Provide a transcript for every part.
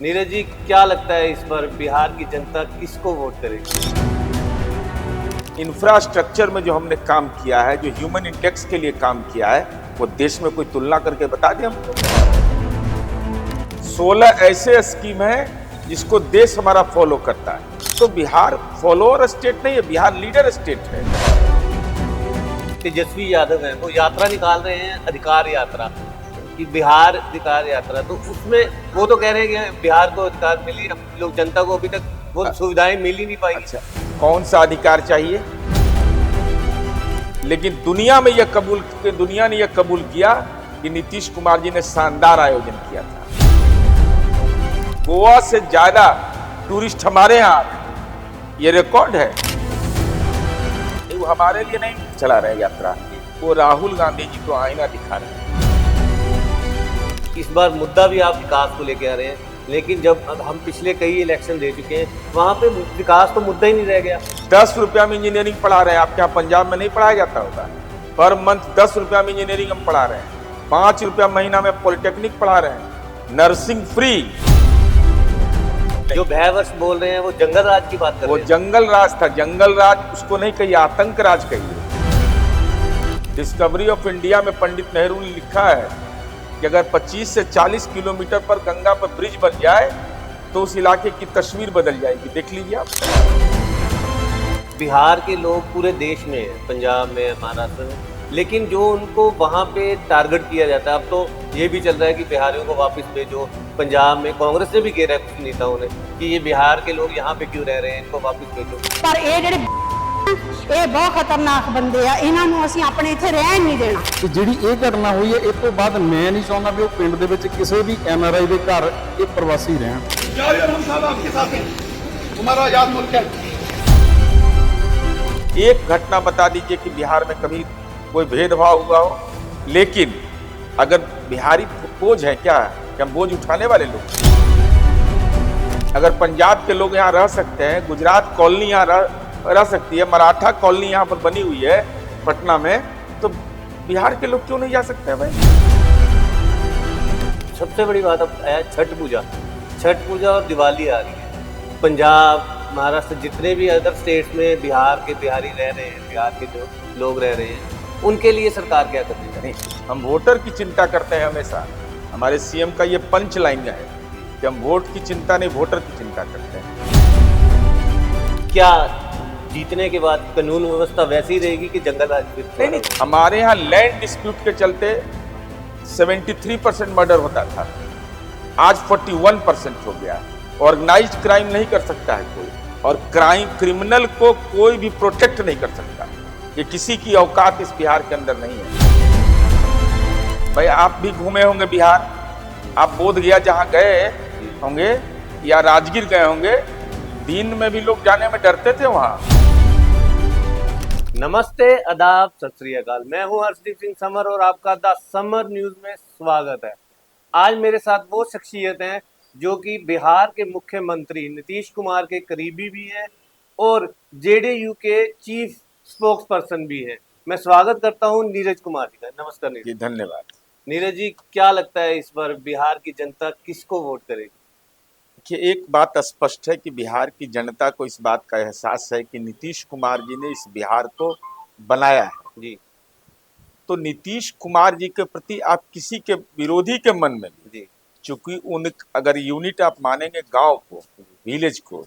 नीरज जी, क्या लगता है इस बार बिहार की जनता किसको वोट करेगी? इंफ्रास्ट्रक्चर में जो हमने काम किया है, जो ह्यूमन इंडेक्स के लिए काम किया है, वो देश में कोई तुलना करके बता दे हमको। 16 ऐसे स्कीम है जिसको देश हमारा फॉलो करता है। तो बिहार फॉलोअर स्टेट नहीं है, बिहार लीडर स्टेट है। तेजस्वी यादव है, वो यात्रा निकाल रहे हैं, अधिकार यात्रा कि बिहार अधिकार यात्रा। तो उसमें वो तो कह रहे हैं कि बिहार को अधिकार मिली, हम लोग जनता को अभी तक वो सुविधाएं मिल ही नहीं पाई। अच्छा, कौन सा अधिकार चाहिए? लेकिन दुनिया ने यह कबूल किया कि नीतीश कुमार जी ने शानदार आयोजन किया था। गोवा से ज्यादा टूरिस्ट हमारे यहाँ आ रहे, ये रिकॉर्ड है। वो हमारे लिए नहीं चला रहे यात्रा, वो राहुल गांधी जी को आईना दिखा रहे हैं। इस बार मुद्दा भी आप विकास को लेके आ रहे हैं, लेकिन जब हम पिछले कई इलेक्शन दे चुके हैं, वहां पे विकास तो मुद्दा ही नहीं रह गया। 10 रुपया में इंजीनियरिंग पढ़ा रहे हैं। आपके यहाँ पंजाब में नहीं पढ़ाया जाता होगा? पर मंथ 10 रुपया में इंजीनियरिंग हम पढ़ा रहे हैं। 5 रुपया महीना में पॉलिटेक्निक पढ़ा रहे हैं। Nursing free. जो भयवर्ष बोल रहे हैं वो जंगल राज की बात कर रहे वो हैं। जंगल राज था। जंगल राज उसको नहीं कहिए, आतंक राज कहिए। डिस्कवरी ऑफ इंडिया में पंडित नेहरू ने लिखा है कि अगर 25 से 40 किलोमीटर पर गंगा पर ब्रिज बन जाए तो उस इलाके की तस्वीर बदल जाएगी। देख लीजिए आप। बिहार के लोग पूरे देश में हैं, पंजाब में, महाराष्ट्र में, लेकिन जो उनको वहाँ पे टारगेट किया जाता है। अब तो ये भी चल रहा है कि बिहारियों को वापस भेजो। पंजाब में कांग्रेस ने भी कह रहा है कुछ नेताओं ने कि ये बिहार के लोग यहाँ पे क्यों रह रहे हैं, इनको वापस भेजो। पर ये ਜਿਹੜੇ ਇਹ ਬਹੁਤ ਖਤਰਨਾਕ ਬੰਦੇ ਆ, ਇਹਨਾਂ ਨੂੰ ਅਸੀਂ ਆਪਣੇ ਇੱਥੇ ਰਹਿਣ ਨਹੀਂ ਦੇਣਾ। ਕਿ ਜਿਹੜੀ ਇਹ ਘਟਨਾ ਹੋਈ ਹੈ, ਇਸ ਤੋਂ ਬਾਅਦ ਮੈਂ ਨਹੀਂ ਚਾਹੁੰਦਾ ਵੀ ਉਹ ਪਿੰਡ ਦੇ ਵਿੱਚ ਕਿਸੇ ਵੀ ਐਨਆਰਆਈ ਦੇ ਘਰ ਇਹ ਪ੍ਰਵਾਸੀ ਰਹਿਣ। हम साहब आपके साथ हैं, हमारा आजाद मुल्क है। एक घटना बता दीजिए कि बिहार में कभी कोई भेदभाव हुआ हो। लेकिन अगर बिहारी बोझ है क्या हम बोझ उठाने वाले लोग? अगर पंजाब के लोग यहाँ रह सकते हैं, गुजरात कॉलोनी यहाँ रह सकती है, मराठा कॉलोनी यहाँ पर बनी हुई है पटना में, तो बिहार के लोग क्यों नहीं जा सकते हैं भाई? सबसे बड़ी बात अब है छठ पूजा। छठ पूजा और दिवाली आ रही है। पंजाब, महाराष्ट्र, जितने भी अदर स्टेट्स में बिहार के बिहारी रह रहे हैं, बिहार के जो लोग रह रहे हैं, उनके लिए सरकार क्या कर रही है? नहीं, हम वोटर की चिंता करते हैं हमेशा। हमारे सीएम का ये पंच लाइन है कि हम वोट की चिंता नहीं, वोटर की चिंता करते हैं। क्या जीतने के बाद कानून व्यवस्था वैसी रहेगी कि जंगल राज फिर? नहीं, हमारे यहाँ लैंड डिस्प्यूट के चलते 73% मर्डर होता था, आज 41% हो गया। ऑर्गेनाइज्ड क्राइम नहीं कर सकता है कोई, और क्रिमिनल को कोई भी प्रोटेक्ट नहीं कर सकता। ये किसी की औकात इस बिहार के अंदर नहीं है। भाई आप भी घूमे होंगे बिहार, आप बोध गया जहाँ गए होंगे या राजगीर गए होंगे, दिन में भी लोग जाने में डरते थे वहां। नमस्ते, आदाब, सत श्री अकाल। मैं हूं हर्षदीप सिंह समर और आपका द समर न्यूज में स्वागत है। आज मेरे साथ वो शख्सियत हैं जो कि बिहार के मुख्यमंत्री नीतीश कुमार के करीबी भी हैं और जेडीयू के चीफ स्पोक्स पर्सन भी हैं। मैं स्वागत करता हूं नीरज कुमार जी का। नमस्कार नीरज जी, धन्यवाद। नीरज जी, क्या लगता है इस बार बिहार की जनता किसको वोट करेगी? कि एक बात स्पष्ट है कि बिहार की जनता को इस बात का एहसास है कि नीतीश कुमार जी ने इस बिहार को बनाया है जी। तो नीतीश कुमार जी के प्रति आप किसी के विरोधी के मन में भी, जी। चूंकि अगर यूनिट आप मानेंगे गांव को, विलेज को,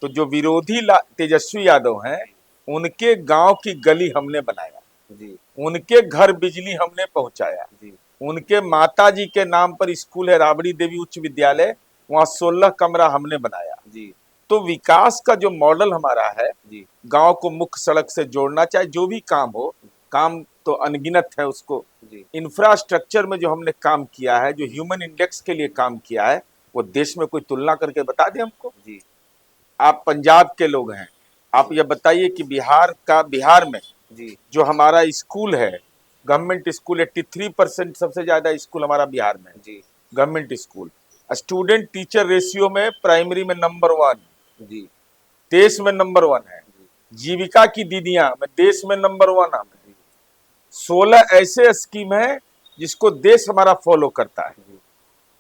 तो जो विरोधी तेजस्वी यादव हैं, उनके गांव की गली हमने बनाया जी। उनके घर बिजली हमने पहुंचाया जी। उनके माता जी के नाम पर स्कूल है, राबड़ी देवी उच्च विद्यालय, वहाँ 16 कमरा हमने बनाया जी। तो विकास का जो मॉडल हमारा है, जी। गांव को मुख्य सड़क से जोड़ना, चाहे जो भी काम हो, काम तो अनगिनत है उसको। जी। इंफ्रास्ट्रक्चर में जो हमने काम किया है, जो ह्यूमन इंडेक्स के लिए काम किया है, वो देश में कोई तुलना करके बता दे हमको। जी। आप पंजाब के लोग हैं, आप ये बताइए कि बिहार में जी। जो हमारा स्कूल है, गवर्नमेंट स्कूल, 83% सबसे ज्यादा स्कूल हमारा बिहार में है जी। Government school. Student teacher ratio में प्राइमरी में नंबर 1 जी। देश में नंबर 1 है। जीविका की दीदियां में देश में नंबर 1 है। 16 ऐसे स्कीम है जिसको देश हमारा फॉलो करता है।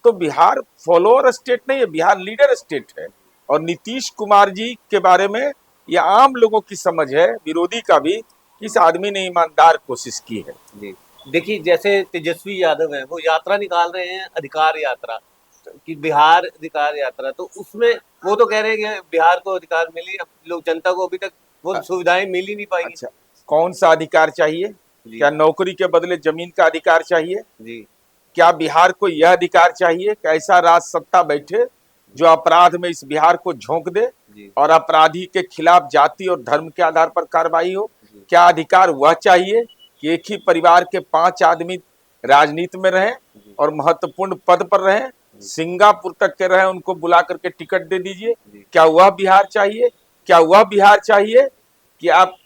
तो बिहार फॉलोअर स्टेट नहीं है, बिहार लीडर स्टेट है। और नीतीश कुमार जी के बारे में ये आम लोगों की समझ है, विरोधी का भी, कि इस आदमी ने ईमानदार कोशिश की है। जी देखिए, जैसे तेजस्वी यादव है वो यात्रा निकाल रहे हैं, अधिकार यात्रा कि बिहार अधिकार यात्रा, तो उसमें वो तो कह रहे हैं कि बिहार को अधिकार मिली, अब लोग जनता को अभी तक वो सुविधाएं मिल ही नहीं पाएंगी। अच्छा, कौन सा अधिकार चाहिए? जी। क्या नौकरी के बदले जमीन का अधिकार चाहिए? जी क्या बिहार को यह अधिकार चाहिए कि ऐसा राज सत्ता बैठे जो अपराध में इस बिहार को झोंक दे जी और अपराधी के खिलाफ जाति और धर्म के आधार पर कार्रवाई हो? जी। क्या अधिकार वह चाहिए कि एक ही परिवार के 5 आदमी राजनीति में रहें और महत्वपूर्ण पद पर रहें, सिंगापुर तक के रहें, उनको बुला करके टिकट दे दीजिए? जी। क्या वह बिहार चाहिए? क्या वह बिहार चाहिए कि आप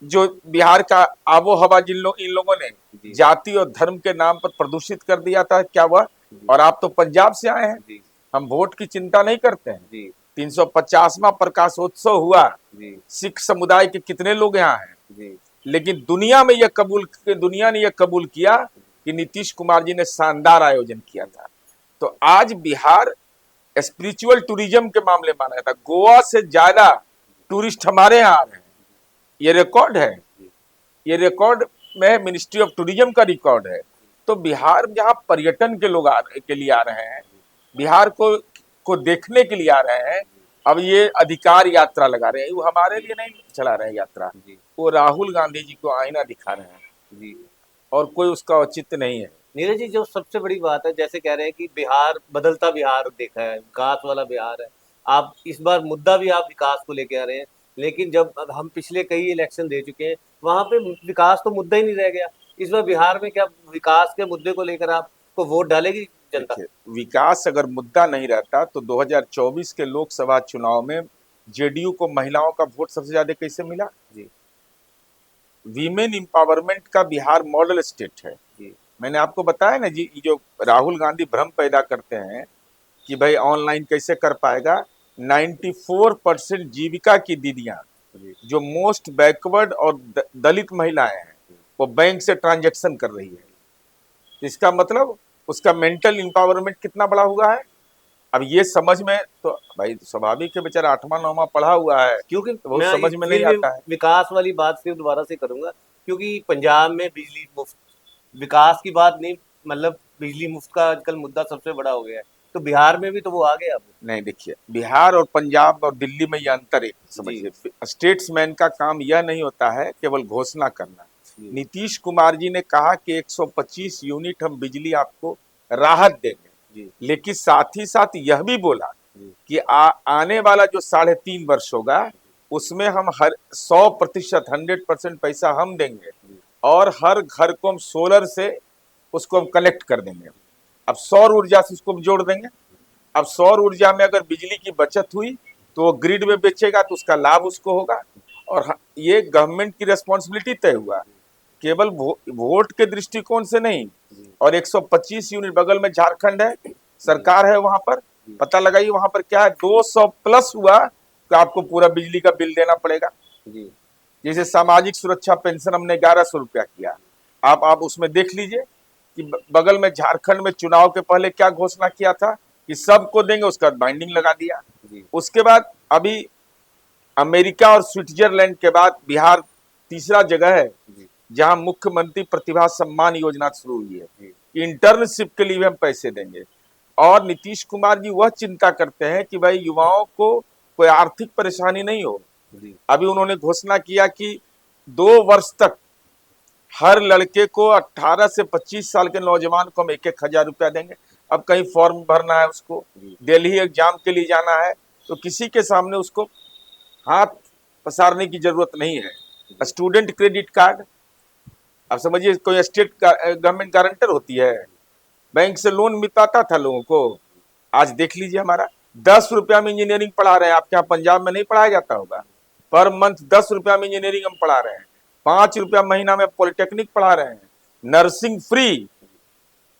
जो बिहार का आबो हवा इन लोगों ने जी। जाति और धर्म के नाम पर प्रदूषित कर दिया था, क्या वह? और आप तो पंजाब से आए हैं, जी हम वोट की चिंता नहीं करते हैं। जी 350वां प्रकाशोत्सव हुआ, जी सिख समुदाय के कितने लोग यहाँ हैं, जी लेकिन दुनिया ने यह कबूल किया कि नीतीश कुमार जी ने शानदार आयोजन किया था। तो आज बिहार स्पिरिचुअल टूरिज्म के मामले माना जाता है, गोवा से ज्यादा टूरिस्ट हमारे यहाँ आ रहे हैं, ये रिकॉर्ड है, ये रिकॉर्ड में मिनिस्ट्री ऑफ टूरिज्म का रिकॉर्ड है। तो बिहार जहाँ पर्यटन के लोग के लिए आ रहे हैं, बिहार को देखने के लिए आ रहे हैं, अब ये अधिकार यात्रा लगा रहे हैं, वो हमारे लिए नहीं चला रहे हैं यात्रा, जी वो राहुल गांधी जी को आईना दिखा रहे हैं जी। और कोई उसका औचित्य नहीं है। नीरज जी, जो सबसे बड़ी बात है, जैसे कह रहे हैं कि बिहार बदलता बिहार देखा है, विकास वाला बिहार है, आप इस बार मुद्दा भी आप विकास को लेके आ रहे हैं, लेकिन जब अब हम पिछले कई इलेक्शन दे चुके हैं, वहां पे विकास तो मुद्दा ही नहीं रह गया। इस बार बिहार में क्या विकास के मुद्दे को लेकर आपको वोट डालेगी जनता? देखिए, विकास अगर मुद्दा नहीं रहता तो 2024 के लोकसभा चुनाव में जेडीयू को महिलाओं का वोट सबसे ज्यादा कैसे मिला? जी वीमेन एम्पावरमेंट का बिहार मॉडल स्टेट है। जी मैंने आपको बताया ना जी, जो राहुल गांधी भ्रम पैदा करते हैं कि भाई ऑनलाइन कैसे कर पाएगा, 94% जीविका की दीदियां जी जो मोस्ट बैकवर्ड और दलित महिलाएं हैं, वो बैंक से ट्रांजैक्शन कर रही है। इसका मतलब उसका मेंटल एम्पावरमेंट कितना बड़ा हुआ है। अब ये समझ में तो भाई स्वाभाविक है, बेचारा 8वां 9वां पढ़ा हुआ है, क्योंकि तो वो मैं समझ में नहीं फिर भी आता है। विकास वाली बात फिर दोबारा से करूंगा, क्योंकि पंजाब में बिजली मुफ्त, विकास की बात नहीं, मतलब बिजली मुफ्त का आजकल मुद्दा सबसे बड़ा हो गया है, तो बिहार में भी तो वो आ गया अब। नहीं, देखिए, बिहार और पंजाब और दिल्ली में ये अंतर एक समझिए, स्टेट्समैन का काम यह नहीं होता है केवल घोषणा करना। नीतीश कुमार जी ने कहा कि 125 यूनिट हम बिजली आपको राहत देंगे, लेकिन साथ ही साथ यह भी बोला कि आने वाला जो 3.5 वर्ष होगा उसमें हम हर 100% 100% पैसा हम देंगे और हर घर को हम सोलर से उसको हम कनेक्ट कर देंगे। अब सौर ऊर्जा से उसको जोड़ देंगे। अब सौर ऊर्जा में अगर बिजली की बचत हुई तो वो ग्रिड में बेचेगा तो उसका लाभ उसको होगा। और ये गवर्नमेंट की रिस्पॉन्सिबिलिटी तय हुआ, केवल वोट के दृष्टिकोण से नहीं। और 125 यूनिट, बगल में झारखंड है, सरकार है, वहां पर पता लगाइए वहां पर क्या है, 200 प्लस हुआ तो आपको पूरा बिजली का बिल देना पड़ेगा। जैसे सामाजिक सुरक्षा पेंशन हमने 1100 रुपया किया, आप उसमें देख लीजिए कि बगल में झारखंड में चुनाव के पहले क्या घोषणा किया था कि सबको देंगे, उसका बाइंडिंग लगा दिया। उसके बाद अभी अमेरिका और स्विट्जरलैंड के बाद बिहार तीसरा जगह है जहां मुख्यमंत्री प्रतिभा सम्मान योजना शुरू हुई है। इंटर्नशिप के लिए हम पैसे देंगे। और नीतीश कुमार जी वह चिंता करते हैं कि भाई युवाओं को कोई आर्थिक परेशानी नहीं हो। अभी उन्होंने घोषणा किया कि 2 वर्ष तक हर लड़के को 18 से 25 साल के नौजवान को हम 1-1 हजार रुपया देंगे। अब कहीं फॉर्म भरना है, उसको दिल्ली एग्जाम के लिए जाना है, तो किसी के सामने उसको हाथ पसारने की जरूरत नहीं है। स्टूडेंट क्रेडिट कार्ड, अब समझिए कोई स्टेट गवर्नमेंट गारंटर होती है, बैंक से लोन मिल पाता था लोगों को। आज देख लीजिए, हमारा 10 रुपया में इंजीनियरिंग पढ़ा रहे हैं। आपके यहाँ पंजाब में नहीं पढ़ाया जाता होगा, पर मंथ 10 रुपया में इंजीनियरिंग हम पढ़ा रहे हैं, 5 रुपया महीना में पॉलिटेक्निक पढ़ा रहे हैं, नर्सिंग फ्री,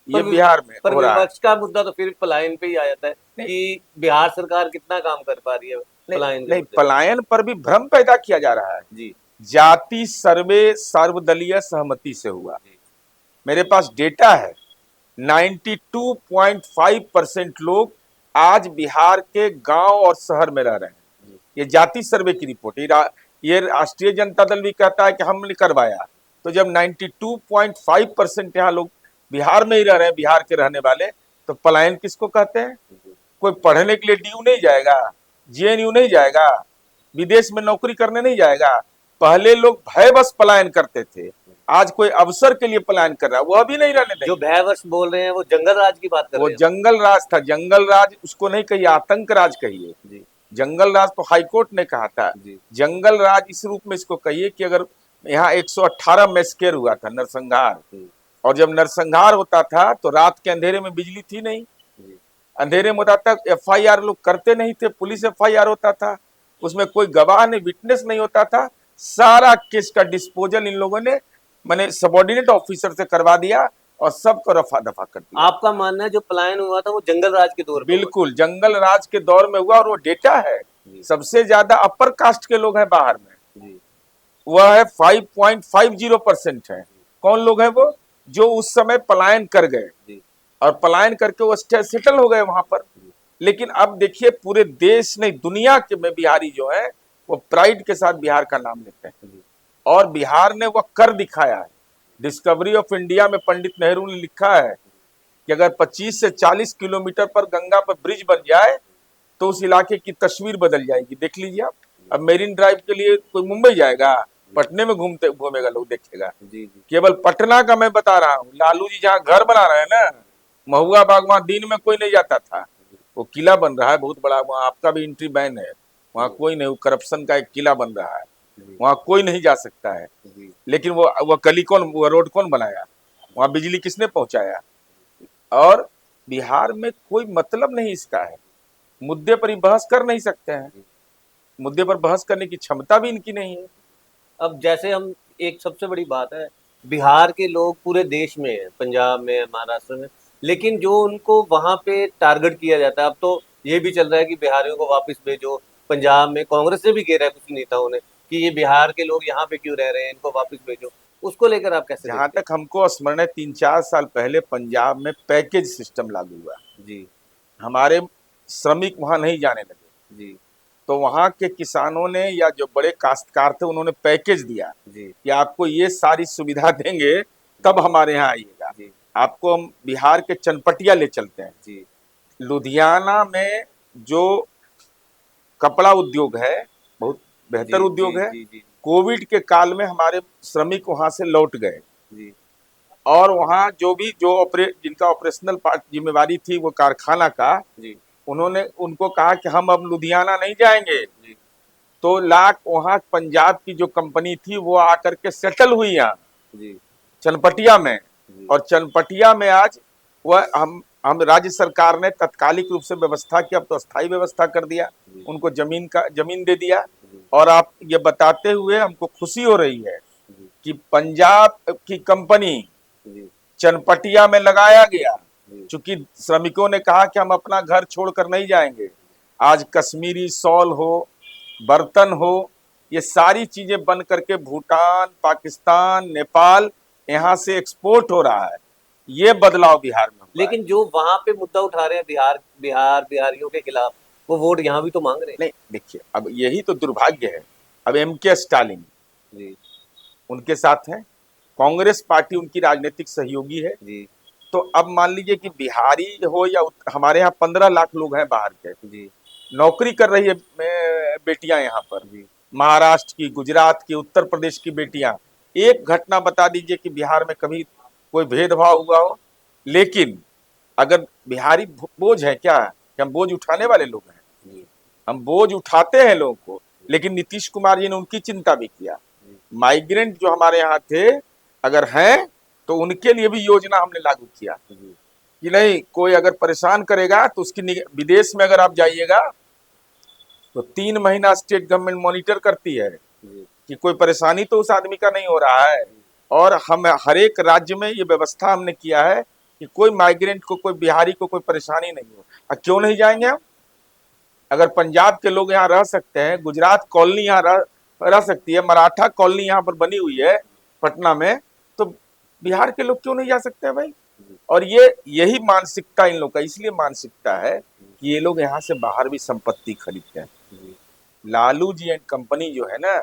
ये बिहार में पर हो रहा है। विपक्ष का मुद्दा तो फिर पलायन पे ही आ जाता है कि बिहार सरकार कितना काम कर पा रही है पलायन नहीं, पलायन पर भी भ्रम पैदा किया जा रहा है। जी जाति सर्वे सर्वदलीय सहमति से हुआ। मेरे पास डेटा है, 92.5% लोग आज बिहार के गांव और शहर में रह रहे हैं। ये जाति सर्वे की रिपोर्ट, ये राष्ट्रीय जनता दल भी कहता है कि हमने करवाया। तो जब 92.5% यहाँ लोग बिहार में ही रह रहे हैं, बिहार के रहने वाले, तो पलायन किसको कहते हैं? कोई पढ़ने के लिए डीयू नहीं जाएगा, जेएनयू नहीं जाएगा, विदेश में नौकरी करने नहीं जाएगा। पहले लोग भयवश पलायन करते थे, आज कोई अवसर के लिए पलायन कर रहा है, वह भी नहीं रहने देंगे। जो भयवश बोल रहे हैं वो जंगल राज की बात कर वो रहे हैं। जंगल राज था, जंगल राज उसको नहीं कहिए, आतंक राज कहिए। जी जंगल राज तो हाईकोर्ट ने कहा था। जी जंगल राज इस रूप में इसको कहिए कि अगर यहाँ 118 मैस्केर हुआ था, नरसंहार, और जब नरसंहार होता था तो रात के अंधेरे में बिजली थी नहीं, जी अंधेरे में होता था, एफआईआर लोग करते नहीं थे, पुलिस एफआईआर होता था, उसमें कोई गवाह नहीं, विटनेस नहीं होता था। सारा केस का डिस्पोजल इन लोगों ने मैंने सबऑर्डिनेट ऑफिसर से करवा दिया और सबको रफा दफा कर दिया। आपका मानना है जो पलायन हुआ था वो जंगल राज के दौर पे हुआ? बिल्कुल जंगल राज के दौर में हुआ, और वो डेटा है। जी। सबसे ज्यादा अपर कास्ट के लोग हैं बाहर में, जी वह है 5.50% है। कौन लोग हैं वो? जो उस समय पलायन कर गए जी और पलायन करके वो सेटल हो गए वहां पर। लेकिन अब देखिए पूरे देश नहीं, दुनिया के में बिहारी जो है वो प्राइड के साथ बिहार का नाम लेते हैं, जी और बिहार ने वह कर दिखाया है। डिस्कवरी ऑफ इंडिया में पंडित नेहरू ने लिखा है कि अगर 25 से 40 किलोमीटर पर गंगा पर ब्रिज बन जाए तो उस इलाके की तस्वीर बदल जाएगी। देख लीजिए आप, अब मेरीन ड्राइव के लिए कोई मुंबई जाएगा, पटने में घूमेगा, लोग देखेगा। जी जी केवल पटना का मैं बता रहा हूँ, लालू जी जहाँ घर बना रहे हैं ना, महुआ बाग, वहां दिन में कोई नहीं जाता था। वो किला बन रहा है बहुत बड़ा, वहाँ आपका भी एंट्री बैन है, वहाँ कोई नहीं, करप्शन का एक किला बन रहा है, वहाँ कोई नहीं जा सकता है। जी लेकिन वो गली कौन, वो रोड कौन बनाया, वहाँ बिजली किसने पहुंचाया? और बिहार में कोई मतलब नहीं इसका है, मुद्दे पर ही बहस कर नहीं सकते हैं, मुद्दे पर बहस करने की क्षमता भी इनकी नहीं है। अब जैसे हम, एक सबसे बड़ी बात है, बिहार के लोग पूरे देश में हैं, पंजाब में है, महाराष्ट्र में, लेकिन जो उनको वहां पे टारगेट किया जाता है, अब तो ये भी चल रहा है कि बिहारियों को वापस भेजो। पंजाब में कांग्रेस ने भी घेरा है कुछ नेताओं ने कि ये बिहार के लोग यहाँ पे क्यों रह रहे हैं, इनको वापस भेजो। उसको लेकर आप कैसे जहां देखते तक हमको स्मरण है, 3-4 साल पहले पंजाब में पैकेज सिस्टम लागू हुआ, हैं? जी हमारे श्रमिक वहां नहीं जाने लगे, जी तो वहां के किसानों ने या जो बड़े काश्तकार थे उन्होंने पैकेज दिया जी कि आपको ये सारी सुविधा देंगे तब हमारे यहाँ आइएगा, जी आपको हम बिहार के चनपटिया ले चलते हैं। जी लुधियाना में जो कपड़ा उद्योग है बहुत बेहतर जी उद्योग है, जी जी कोविड के काल में हमारे श्रमिक वहां से लौट गए, जी और वहां जो जिनका ऑपरेशनल पार्ट जिम्मेवारी थी वो कारखाना का, जी उन्होंने उनको कहा कि हम अब लुधियाना नहीं जाएंगे, जी तो वहां पंजाब की जो कंपनी थी वो आकर के सेटल हुई यहाँ जी चनपटिया में, जी और चनपटिया में आज वह हम राज्य सरकार ने तत्कालिक रूप से व्यवस्था की, अब तो अस्थायी व्यवस्था कर दिया, जी उनको जमीन दे दिया। जी और आप ये बताते हुए हमको खुशी हो रही है जी कि पंजाब की कंपनी जी चनपटिया में लगाया गया, जी चूंकि श्रमिकों ने कहा कि हम अपना घर छोड़कर नहीं जाएंगे। आज कश्मीरी शॉल हो, बर्तन हो, ये सारी चीजें बन करके भूटान, पाकिस्तान, नेपाल यहाँ से एक्सपोर्ट हो रहा है। ये बदलाव बिहार में हुआ है। लेकिन जो वहां पे मुद्दा उठा रहे हैं बिहारियों के खिलाफ, वो वोट यहाँ भी तो मांग रहे हैं। नहीं, देखिए अब यही तो दुर्भाग्य है। अब एमके स्टालिन जी उनके साथ हैं, कांग्रेस पार्टी उनकी राजनीतिक सहयोगी है, जी तो अब मान लीजिए कि बिहारी हो या हमारे यहाँ 15 लाख लोग हैं बाहर के, जी नौकरी कर रही है बेटियां यहाँ पर, जी महाराष्ट्र की, गुजरात की, उत्तर प्रदेश की बेटियां। एक घटना बता दीजिए कि बिहार में कभी कोई भेदभाव हुआ हो। लेकिन अगर बिहारी बोझ है क्या, कि हम बोझ उठाने वाले लोग हैं, जी हम बोझ उठाते हैं लोगों को। लेकिन नीतीश कुमार जी ने उनकी चिंता भी किया। माइग्रेंट जो हमारे यहाँ थे अगर हैं तो उनके लिए भी योजना हमने लागू किया जी कि नहीं, कोई अगर परेशान करेगा तो उसकी विदेश में अगर आप जाइएगा तो 3 महीना स्टेट गवर्नमेंट मॉनिटर करती है जी कि कोई परेशानी तो उस आदमी का नहीं हो रहा है। और हम हर एक राज्य में ये व्यवस्था हमने किया है कि कोई माइग्रेंट को, कोई बिहारी को कोई परेशानी नहीं हो। और क्यों नहीं जाएंगे हम? अगर पंजाब के लोग यहाँ रह सकते हैं, गुजरात कॉलोनी यहाँ रह सकती है, मराठा कॉलोनी यहाँ पर बनी हुई है पटना में, तो बिहार के लोग क्यों नहीं जा सकते हैं भाई? और ये यही मानसिकता इन लोग का इसलिए मानसिकता है कि ये लोग यहाँ से बाहर भी संपत्ति खरीदते हैं। लालू जी एंड कंपनी जो है ना,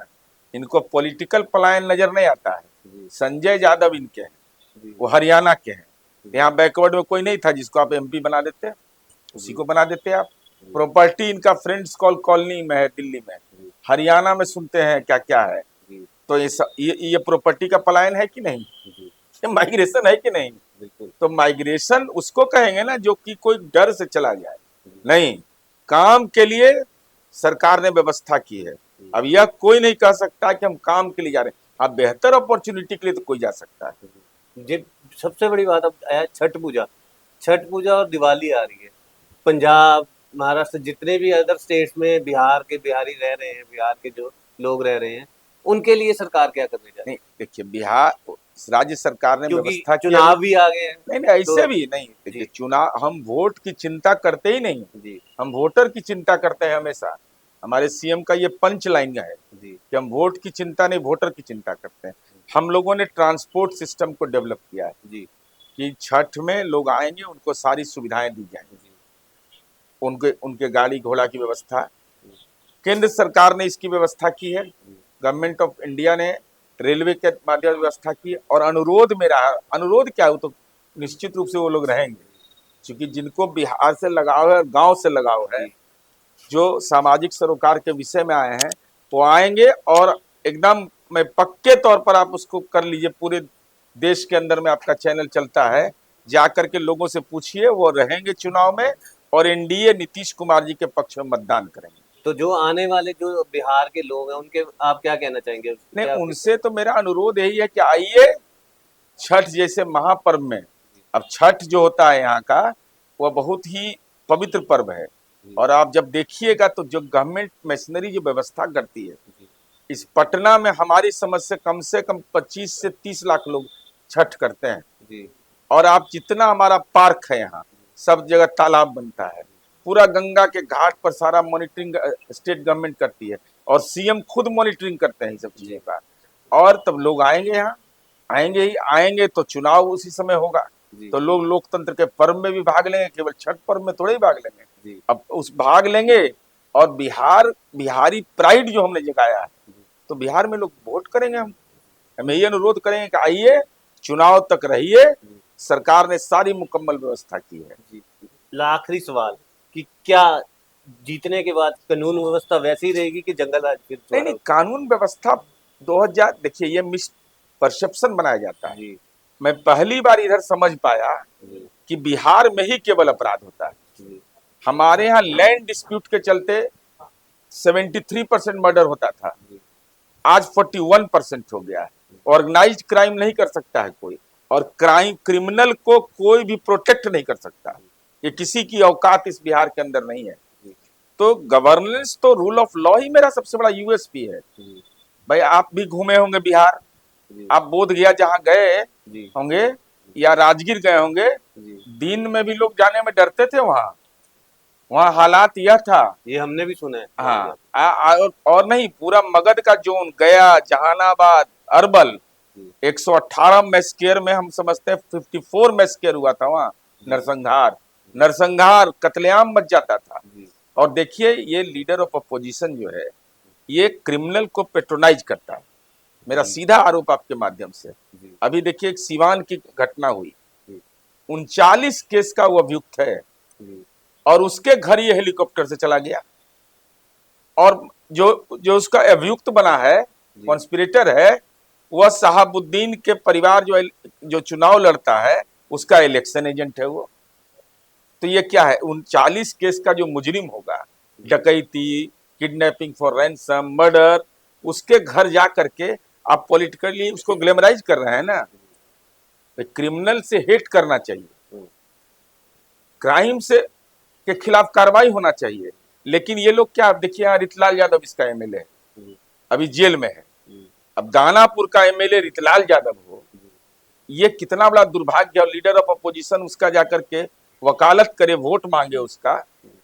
इनको पॉलिटिकल पलायन नजर नहीं आता है। संजय यादव इनके हैं, वो हरियाणा के हैं। यहाँ बैकवर्ड में कोई नहीं था जिसको आप एमपी बना देते, उसी को बना देते आप। प्रॉपर्टी इनका फ्रेंड्स कॉलोनी में है, दिल्ली में। हरियाणा में सुनते हैं क्या क्या है। तो ये प्रॉपर्टी का पलायन है कि नहीं, ये माइग्रेशन है कि नहीं। तो माइग्रेशन उसको कहेंगे ना जो कि कोई डर से चला जाए, नहीं, काम के लिए सरकार ने व्यवस्था की है। अब यह कोई नहीं कह सकता कि हम काम के लिए जा रहे हैं। अब बेहतर अपॉर्चुनिटी के लिए तो कोई जा सकता है। जी, सबसे बड़ी बात अब आया छठ पूजा और दिवाली आ रही है। पंजाब, महाराष्ट्र, जितने भी अदर स्टेट्स में बिहार के बिहारी रह रहे हैं, बिहार के जो लोग रह रहे हैं, उनके लिए सरकार क्या करने जा रही है? नहीं देखिए, बिहार राज्य सरकार ने क्योंकि व्यवस्था की है। चुनाव भी आ गए हैं। नहीं नहीं, ऐसे तो भी नहीं। देखिए, जी। चुनाव, हम वोट की चिंता करते ही नहीं, जी हम वोटर की चिंता करते हैं हमेशा। हमारे सीएम का ये पंच लाइन है जी कि हम वोट की चिंता नहीं, वोटर की चिंता करते हैं। हम लोगों ने ट्रांसपोर्ट सिस्टम को डेवलप किया है जी कि छठ में लोग आएंगे, उनको सारी सुविधाएं दी जाएंगी। उनके गाड़ी घोड़ा की व्यवस्था केंद्र सरकार ने इसकी व्यवस्था की है। गवर्नमेंट ऑफ इंडिया ने रेलवे के माध्यम से व्यवस्था की। और अनुरोध मेरा, अनुरोध क्या हो, तो निश्चित रूप से वो लोग रहेंगे, क्योंकि जिनको बिहार से लगाव है, गांव से लगाव है, जो सामाजिक सरोकार के विषय में आए हैं, वो आएंगे। और एकदम मैं पक्के तौर पर आप उसको कर लीजिए, पूरे देश के अंदर में आपका चैनल चलता है, जाकर के लोगों से पूछिए, वो रहेंगे चुनाव में और एनडीए नीतीश कुमार जी के पक्ष में मतदान करेंगे। तो जो आने वाले जो बिहार के लोग हैं, उनके आप क्या कहना चाहेंगे? नहीं, क्या उनसे तो मेरा अनुरोध यही है कि आइए छठ जैसे महापर्व में। अब छठ जो होता है यहाँ का, वह बहुत ही पवित्र पर्व है। और आप जब देखिएगा तो जो गवर्नमेंट मशीनरी जो व्यवस्था करती है, इस पटना में हमारी समझ से कम 25 से 30 लाख लोग छठ करते हैं। जी और आप जितना हमारा पार्क है यहाँ, सब जगह तालाब बनता है, पूरा गंगा के घाट पर सारा मॉनिटरिंग स्टेट गवर्नमेंट करती है, और सीएम खुद मॉनिटरिंग करते हैं इन सब चीजों का। और तब लोग आएंगे यहाँ, आएंगे ही आएंगे, तो चुनाव उसी समय होगा, तो लोग लोकतंत्र के पर्व में भी भाग लेंगे, केवल छठ पर्व में थोड़े ही भाग लेंगे। अब उस भाग लेंगे, और बिहारी प्राइड जो हमने जगाया है, तो बिहार में लोग वोट करेंगे। हम यही अनुरोध करेंगे कि आइए, चुनाव तक रहिए, सरकार ने सारी मुकम्मल व्यवस्था की है। आखिरी सवाल कि क्या जीतने के बाद कानून व्यवस्था वैसी ही रहेगी कि जंगल राज फिर नहीं नहीं, कानून व्यवस्था 2000, देखिए ये मिस परसेप्शन बनाया जाता है। मैं पहली बार इधर समझ पाया कि बिहार में ही केवल अपराध होता है। हमारे यहाँ लैंड डिस्प्यूट के चलते 73% मर्डर होता था, आज 41% हो गया है। ऑर्गेनाइज्ड क्राइम नहीं कर सकता है कोई, और क्रिमिनल को कोई भी प्रोटेक्ट नहीं कर सकता। ये किसी की औकात इस बिहार के अंदर नहीं है। तो गवर्नेंस तो रूल ऑफ लॉ ही मेरा सबसे बड़ा यूएसपी है। भाई, आप भी घूमे होंगे बिहार, आप बोध गया जहाँ गए होंगे या राजगीर गए होंगे, दिन में भी लोग जाने में डरते थे। वहाँ हालात यह था, ये हमने भी सुना है। हाँ, और नहीं, पूरा मगध का जोन, गया, जहानाबाद, अरबल, 118 मैस्केयर में हम समझते हैं 54 मैस्केयर हुआ था वहाँ। नरसंहार कत्लेआम मच जाता था। और देखिए, ये लीडर ऑफ अपोजिशन जो है, ये क्रिमिनल को पेट्रोनाइज करता है। मेरा सीधा आरोप आपके माध्यम से, अभी देखिए एक सिवान की घटना हुई, 39 केस का वो अभियुक्त है, और उसके घर ये हेलीकॉप्टर से चला गया। और जो उसका अभियुक्त बना है, कॉन्स्पिरेटर है, वह शहाबुद्दीन के परिवार जो चुनाव लड़ता है, उसका इलेक्शन एजेंट है वो। तो ये क्या है, 39 केस का जो मुजरिम होगा, डकैती, किडनैपिंग फॉर रैंसम, मर्डर, उसके घर जा करके आप पॉलिटिकली उसको ग्लैमराइज कर रहे हैं ना। तो क्रिमिनल से हेट करना चाहिए, क्राइम से के खिलाफ कार्रवाई होना चाहिए। लेकिन ये लोग क्या, देखिए यहाँ रितलाल यादव इसका एमएलए है, अभी जेल में है। अब दानापुर का एमएलए रितलाल यादव हो, ये कितना बड़ा दुर्भाग्य। और लीडर ऑफ अपोजिशन उसका जाकर के वकालत करे, वोट मांगे उसका।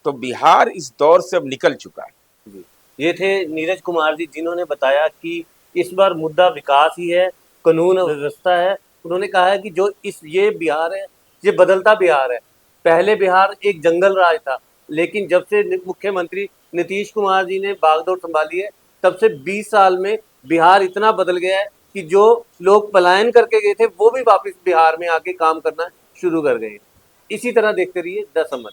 तो बिहार इस दौर से अब निकल चुका है। ये थे नीरज कुमार जी, जिन्होंने बताया कि इस बार मुद्दा विकास ही है, कानून व्यवस्था है। उन्होंने कहा है कि जो ये बिहार है, ये बदलता बिहार है। पहले बिहार एक जंगल राज था, लेकिन जब से मुख्यमंत्री नीतीश कुमार जी ने बागडोर संभाली है, तब से 20 साल में बिहार इतना बदल गया है कि जो लोग पलायन करके गए थे वो भी वापस बिहार में आके काम करना शुरू कर गए। इसी तरह देखते रहिए द समर।